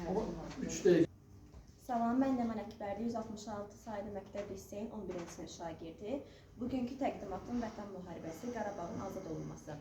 Ama 3 dəqiqə. Salam, mən Ləman Əkbərli, 166 saylı məktəb liseyin 11-ci sinif şagirdi. Bugünkü təqdimatım Vətən müharibəsi, Qarabağın azad olunması.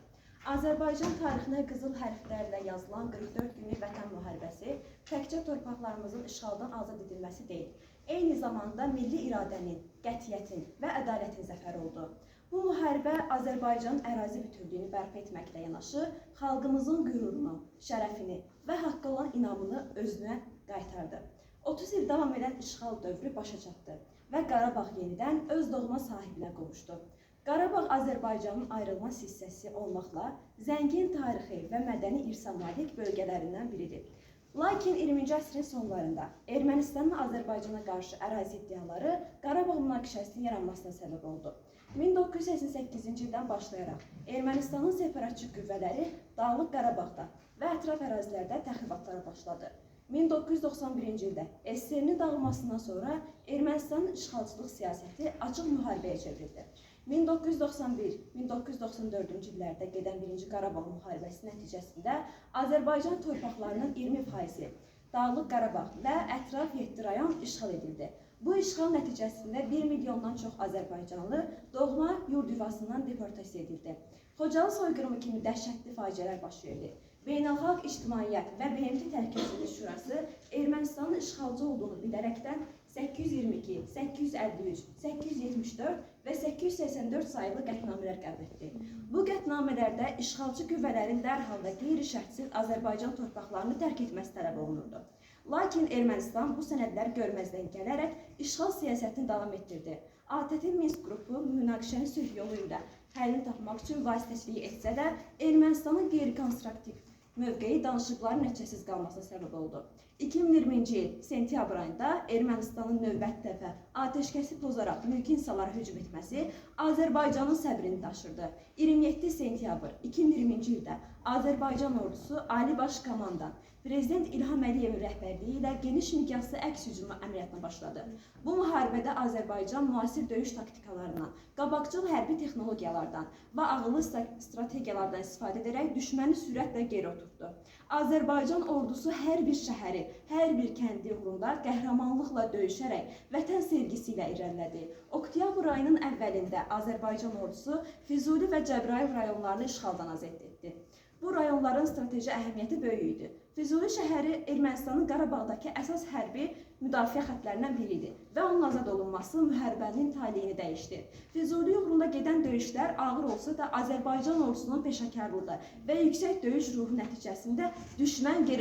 Azərbaycan tarixinə qızıl hərflərlə yazılan 44 günlük Vətən müharibəsi təkcə torpaqlarımızın işğaldan azad edilməsi deyil, eyni zamanda milli iradənin, qətiyyətin və ədalətin zəfəri oldu. Bu müharibə Azərbaycanın ərazi bütövlüyünü bərpa etməklə yanaşı, xalqımızın qürurunu, şərəfini və haqqı olan inamını özünə qaytardı. 30 il davam edən işğal dövrü başa çatdı və Qarabağ yenidən öz doğma sahibinə qovuşdu. Qarabağ Azərbaycanın ayrılmaz hissəsi olmaqla zəngin tarixi və mədəni irsə malik bölgələrindən biridir. Lakin 20-ci əsrin sonlarında Ermənistanın Azərbaycana qarşı ərazi iddiaları Qarabağ münaqişəsinin yaranmasına səbəb oldu. 1988-ci ildən başlayaraq Ermənistanın separatçı qüvvələri Dağlıq Qarabağda və ətraf ərazilərdə təxribatlara başladı. 1991-ci ildə SSR-nin dağılmasından sonra Ermənistanın işğalçılıq siyasəti açıq müharibəyə çevrildi. 1991-1994-cü illərdə gedən 1-ci Qarabağ müharibəsi nəticəsində Azərbaycan torpaqlarının 20%-i Dağlıq Qarabağ və ətraf 7 rayon işğal edildi. Bu işğal nəticəsində 1 milyondan çox azərbaycanlı doğma yurd yuvasından deportasiya edildi. Xocalı soyqırımı kimi dəhşətli faciələr baş verdi. Beynəlxalq İctimaiyyət və BMT Təhlükəsizlik Şurası Ermənistanın işğalcı olduğunu bilərəkdən 822, 853, 874 və 884 sayılı qətnamələr qəbul etdi. Bu qətnamələrdə işğalçı qüvvələrin dərhal və qeyri-şərtsiz Azərbaycan torpaqlarını tərk etməsi tələb olunurdu. Lakin Ermənistan bu sənədlər görməzdən gələrək işğal siyasətini davam etdirdi. ATƏT Minsk qrupu münaqişənin sülh yolu ilə həllini tapmaq üçün vasitəçilik etsə də, Ermənistanın qeyri-konstruktiv mövqeyi danışıqların nəticəsiz qalmasına səbəb oldu. 2020-ci il sentyabr ayında Ermənistanın növbəti dəfə atəşkəsi pozaraq mülki insanlara hücum etməsi Azərbaycanın səbrini daşırdı. 27 sentyabr 2020-ci ildə Azərbaycan ordusu Ali Baş Komandan Prezident İlham Əliyevin rəhbərliyi ilə geniş miqyaslı əks hücumu əməliyyatına başladı. Bu müharibədə Azərbaycan müasir döyüş taktikalarından, qabaqcıl hərbi texnologiyalardan və ağıllı strategiyalardan istifadə edərək düşməni sürətlə geri oturtdu. Azərbaycan ordusu hər bir şəhəri, hər bir kəndi uğrunda qəhrəmanlıqla döyüşərək vətən sevgisi ilə irəlilədi. Oktyabr ayının əvvəlində Azərbaycan ordusu Füzuli və Cəbrayıl rayonlarını işğaldan azad etdi. Bu rayonların strateji əhəmiyyəti böyük idi. Füzuli şəhəri Ermənistanın Qarabağdakı əsas hərbi müdafiə xəttlərindən biri idi və onun azad olunması müharibənin taleyini dəyişdi. Füzuli uğrunda gedən döyüşlər ağır olsa da Azərbaycan ordusunun peşəkarlığı və yüksək döyüş ruhu nəticəsində düşmən geri